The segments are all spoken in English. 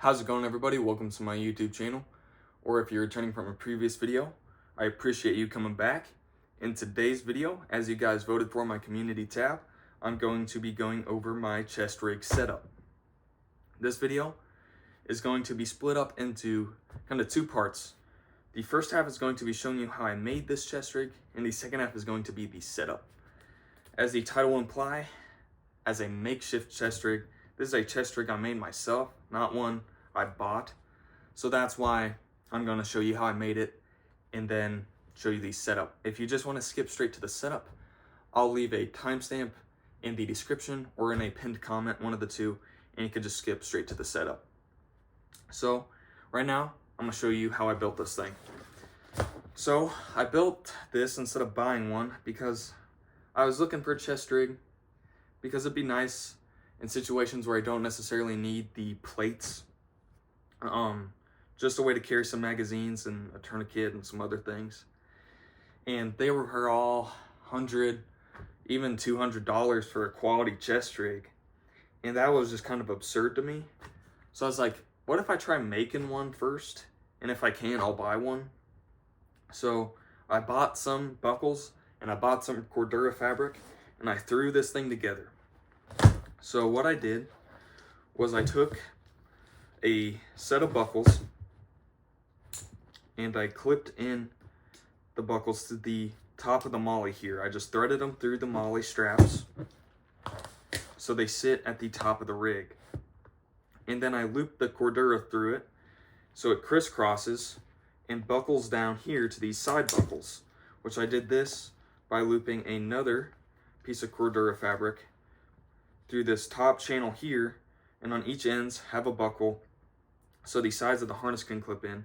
How's it going, everybody? Welcome to my YouTube channel, or if you're returning from a previous video, I appreciate you coming back. In today's video, as you guys voted for my community tab, I'm going to be going over my chest rig setup. This video is going to be split up into kind of two parts. The first half is going to be showing you how I made this chest rig, and the second half is going to be the setup. As the title will imply, as a makeshift chest rig, this is a chest rig I made myself, not one I bought. So that's why I'm going to show you how I made it and then show you the setup. If you just want to skip straight to the setup, I'll leave a timestamp in the description or in a pinned comment, one of the two, and you can just skip straight to the setup. So right now, I'm going to show you how I built this thing. So I built this instead of buying one because I was looking for a chest rig because it'd be nice in situations where I don't necessarily need the plates. Just a way to carry some magazines and a tourniquet and some other things. And they were all $100, even $200 for a quality chest rig. And that was just kind of absurd to me. So I was like, what if I try making one first? And if I can, I'll buy one. So I bought some buckles and I bought some Cordura fabric and I threw this thing together. So what I did was I took a set of buckles and I clipped in the buckles to the top of the molly here. I just threaded them through the molly straps so they sit at the top of the rig. And then I looped the Cordura through it so it crisscrosses and buckles down here to these side buckles, which I did this by looping another piece of Cordura fabric through this top channel here, and on each ends have a buckle so the sides of the harness can clip in.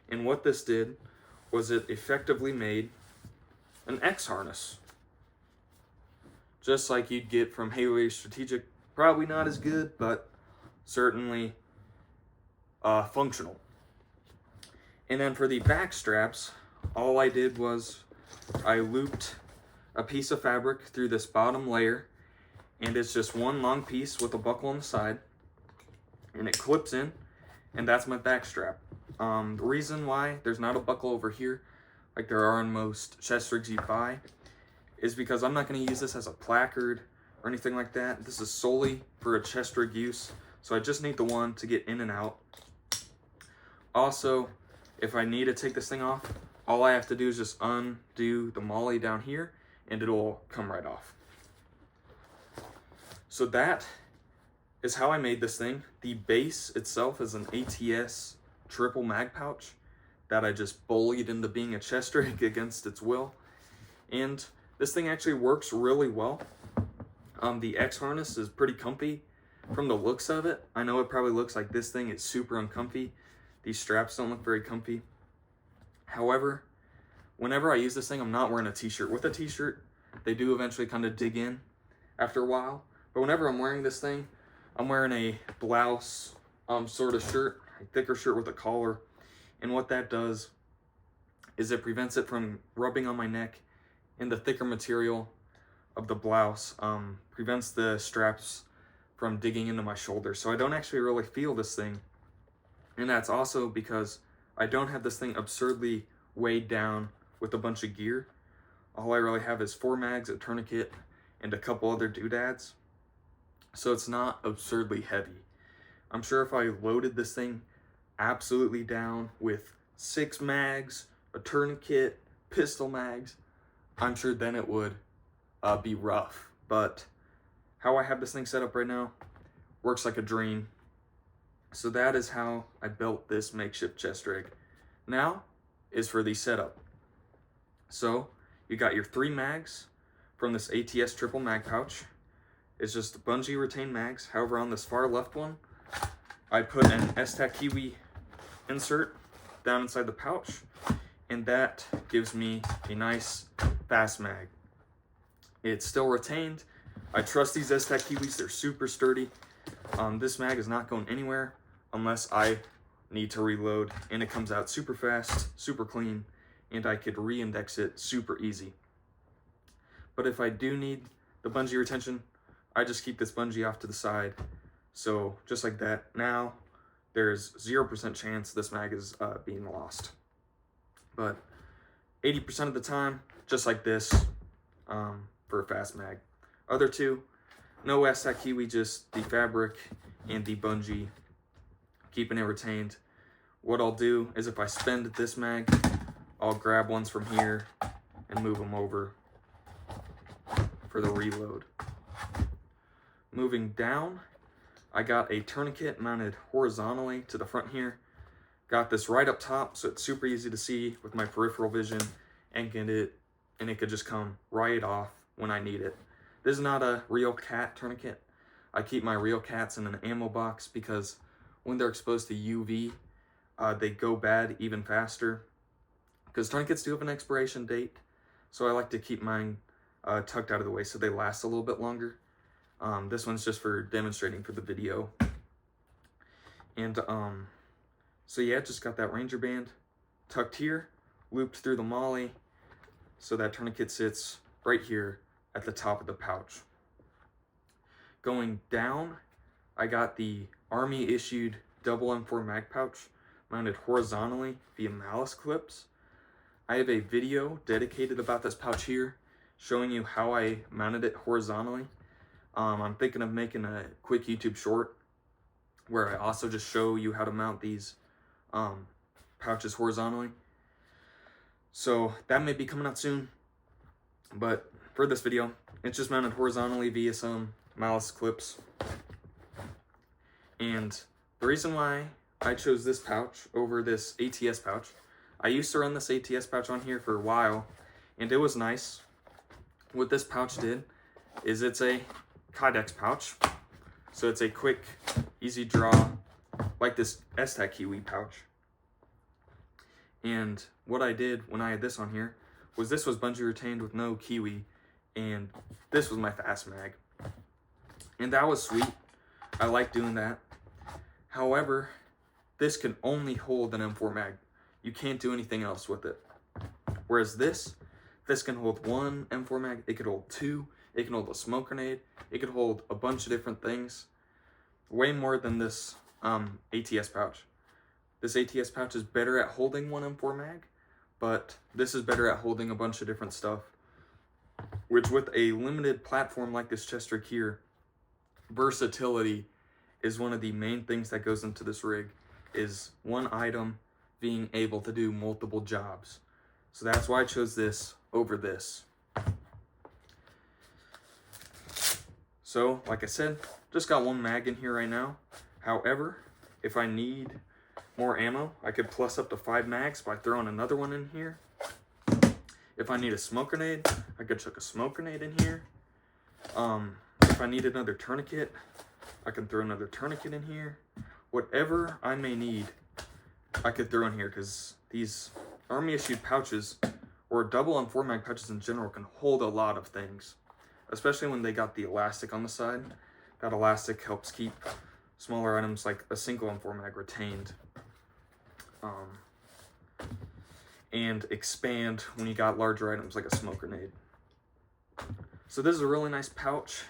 And what this did was it effectively made an X harness, just like you'd get from Haley Strategic. Probably not as good, but certainly functional. And then for the back straps, all I did was I looped a piece of fabric through this bottom layer, and it's just one long piece with a buckle on the side, and it clips in, and that's my back strap. The reason why there's not a buckle over here like there are in most chest rigs you buy is because I'm not going to use this as a placard or anything like that. This is solely for a chest rig use, so I just need the one to get in and out. Also, if I need to take this thing off, all I have to do is just undo the molly down here and it'll come right off. So that is how I made this thing. The base itself is an ATS triple mag pouch that I just bullied into being a chest rig against its will. And this thing actually works really well. The X harness is pretty comfy from the looks of it. I know it probably looks like this thing is super uncomfy. These straps don't look very comfy. However, whenever I use this thing, I'm not wearing a t-shirt. With a t-shirt, they do eventually kind of dig in after a while. But whenever I'm wearing this thing, I'm wearing a blouse sort of shirt, a thicker shirt with a collar. And what that does is it prevents it from rubbing on my neck, and the thicker material of the blouse prevents the straps from digging into my shoulder. So I don't actually really feel this thing. And that's also because I don't have this thing absurdly weighed down with a bunch of gear. All I really have is 4 mags, a tourniquet, and a couple other doodads. So it's not absurdly heavy. I'm sure if I loaded this thing absolutely down with 6 mags, a tourniquet, pistol mags, I'm sure then it would be rough. But how I have this thing set up right now works like a dream. So that is how I built this makeshift chest rig. Now is for the setup. So you got your 3 mags from this ATS triple mag pouch. It's just bungee retained mags. However, on this far left one, I put an S-Tac Kiwi insert down inside the pouch, and that gives me a nice fast mag. It's still retained. I trust these S-Tac Kiwis. They're super sturdy. This mag is not going anywhere unless I need to reload, and it comes out super fast, super clean, and I could re-index it super easy. But if I do need the bungee retention, I just keep this bungee off to the side. So just like that. Now there's 0% chance this mag is being lost. But 80% of the time, just like this, for a fast mag. Other two, no Aztec Kiwi, just the fabric and the bungee, keeping it retained. What I'll do is if I spend this mag, I'll grab ones from here and move them over for the reload. Moving down, I got a tourniquet mounted horizontally to the front here. Got this right up top, so it's super easy to see with my peripheral vision, and it could just come right off when I need it. This is not a real cat tourniquet. I keep my real cats in an ammo box because when they're exposed to UV, they go bad even faster. Because tourniquets do have an expiration date, so I like to keep mine tucked out of the way so they last a little bit longer. This one's just for demonstrating for the video. And so yeah, just got that Ranger band tucked here, looped through the molly, so that tourniquet sits right here at the top of the pouch. Going down, I got the Army issued double M4 mag pouch mounted horizontally via malice clips. I have a video dedicated about this pouch here, showing you how I mounted it horizontally. I'm thinking of making a quick YouTube short where I also just show you how to mount these pouches horizontally. So that may be coming out soon, but for this video, it's just mounted horizontally via some malice clips. And the reason why I chose this pouch over this ATS pouch, I used to run this ATS pouch on here for a while, and it was nice. What this pouch did is it's a Kydex pouch, so it's a quick, easy draw, like this Aztec Kiwi pouch. And what I did when I had this on here was this was bungee retained with no Kiwi, and this was my fast mag. And that was sweet. I like doing that. However, this can only hold an M4 mag. You can't do anything else with it. Whereas this can hold one M4 mag, it could hold two, it can hold a smoke grenade, it could hold a bunch of different things. Way more than this ATS pouch. This ATS pouch is better at holding one M4 mag, but this is better at holding a bunch of different stuff. Which with a limited platform like this chest rig here, versatility is one of the main things that goes into this rig, is one item being able to do multiple jobs. So that's why I chose this over this. So, like I said, just got one mag in here right now. However, if I need more ammo, I could plus up to 5 mags by throwing another one in here. If I need a smoke grenade, I could chuck a smoke grenade in here. If I need another tourniquet, I can throw another tourniquet in here. Whatever I may need, I could throw in here, because these Army issued pouches, or double M4 mag pouches in general, can hold a lot of things. Especially when they got the elastic on the side. That elastic helps keep smaller items like a single M4 mag retained. And expand when you got larger items like a smoke grenade. So this is a really nice pouch.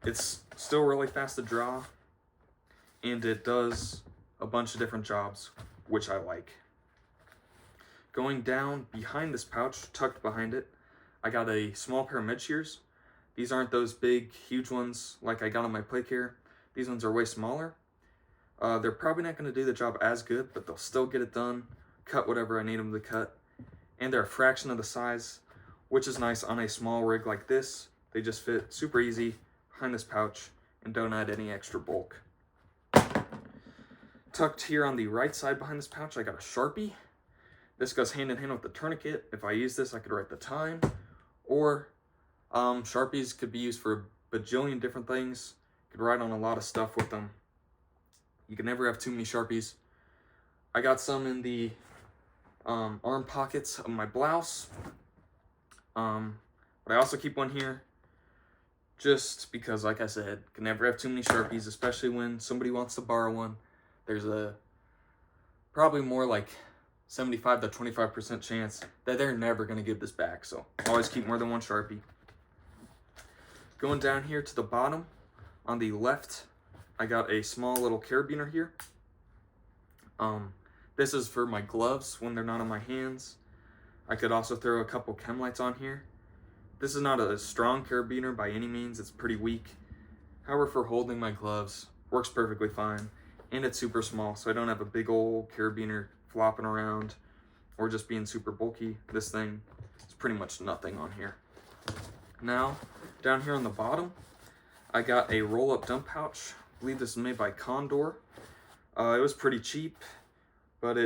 It's still really fast to draw, and it does a bunch of different jobs, which I like. Going down behind this pouch, tucked behind it, I got a small pair of mid shears. These aren't those big, huge ones like I got on my plate here. These ones are way smaller. They're probably not going to do the job as good, but they'll still get it done, cut whatever I need them to cut. And they're a fraction of the size, which is nice on a small rig like this. They just fit super easy behind this pouch and don't add any extra bulk. Tucked here on the right side behind this pouch, I got a Sharpie. This goes hand in hand with the tourniquet. If I use this, I could write the time. Or Sharpies could be used for a bajillion different things. You could write on a lot of stuff with them. You can never have too many Sharpies. I got some in the arm pockets of my blouse. But I also keep one here just because, like I said, can never have too many Sharpies, especially when somebody wants to borrow one. There's a probably more like 75 to 25% chance that they're never going to give this back. So always keep more than one Sharpie. Going down here to the bottom, on the left, I got a small little carabiner here. This is for my gloves when they're not on my hands. I could also throw a couple chem lights on here. This is not a strong carabiner by any means, it's pretty weak. However, for holding my gloves, works perfectly fine. And it's super small, so I don't have a big old carabiner flopping around or just being super bulky. This thing is pretty much nothing on here. Now, down here on the bottom, I got a roll-up dump pouch. I believe this is made by Condor. It was pretty cheap, but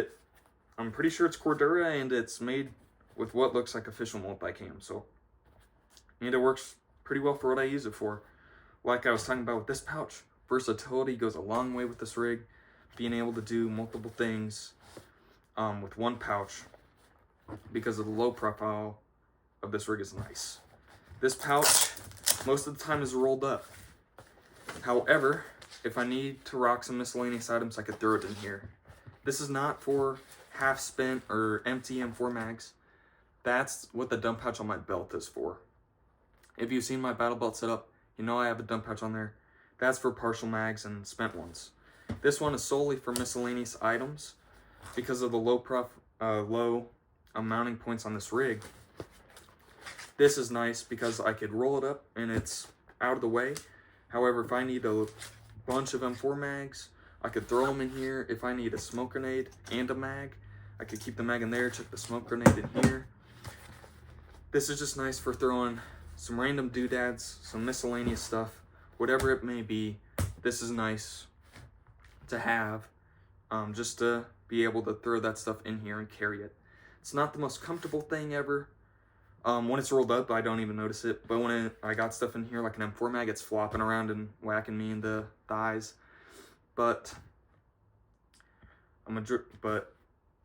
I'm pretty sure it's Cordura, and it's made with what looks like official multicam. And it works pretty well for what I use it for. Like I was talking about with this pouch, versatility goes a long way with this rig. Being able to do multiple things with one pouch because of the low profile of this rig is nice. This pouch, most of the time, is rolled up. However, if I need to rock some miscellaneous items, I could throw it in here. This is not for half spent or empty M4 mags. That's what the dump pouch on my belt is for. If you've seen my battle belt setup, you know I have a dump pouch on there. That's for partial mags and spent ones. This one is solely for miscellaneous items because of the low mounting points on this rig. This is nice because I could roll it up and it's out of the way. However, if I need a bunch of M4 mags, I could throw them in here. If I need a smoke grenade and a mag, I could keep the mag in there, chuck the smoke grenade in here. This is just nice for throwing some random doodads, some miscellaneous stuff, whatever it may be. This is nice to have, just to be able to throw that stuff in here and carry it. It's not the most comfortable thing ever. When it's rolled up, I don't even notice it, but when I got stuff in here like an M4 mag, it's flopping around and whacking me in the thighs. But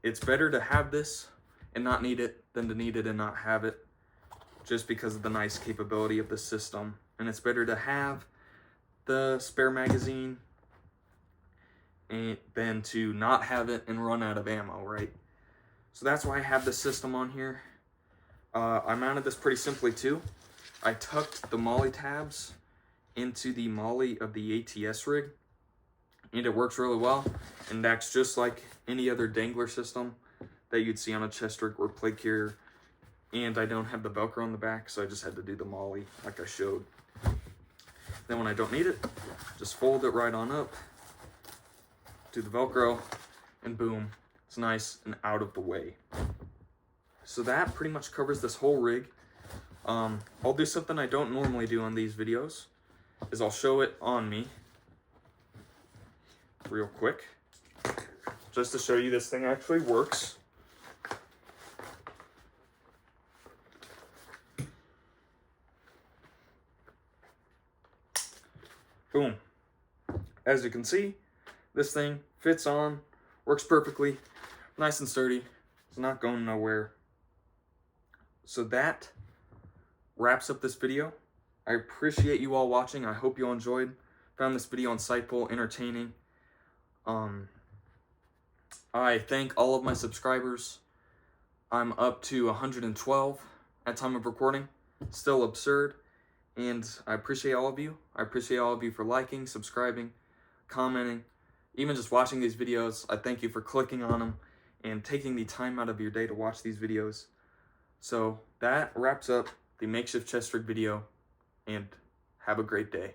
it's better to have this and not need it than to need it and not have it, just because of the nice capability of the system. And it's better to have the spare magazine than to not have it and run out of ammo, right? So that's why I have this system on here. I mounted this pretty simply too. I tucked the molly tabs into the molly of the ATS rig, and it works really well and acts just like any other dangler system that you'd see on a chest rig or plate carrier. And I don't have the Velcro on the back, so I just had to do the molly like I showed. Then when I don't need it, just fold it right on up, do the Velcro, and boom, it's nice and out of the way. So that pretty much covers this whole rig. I'll do something I don't normally do on these videos, is I'll show it on me real quick, just to show you this thing actually works. Boom. As you can see, this thing fits on, works perfectly, nice and sturdy. It's not going nowhere. So that wraps up this video. I appreciate you all watching. I hope you all enjoyed. Found this video insightful, entertaining. I thank all of my subscribers. I'm up to 112 at time of recording. Still absurd. And I appreciate all of you. I appreciate all of you for liking, subscribing, commenting, even just watching these videos. I thank you for clicking on them and taking the time out of your day to watch these videos. So that wraps up the makeshift chest rig video, and have a great day.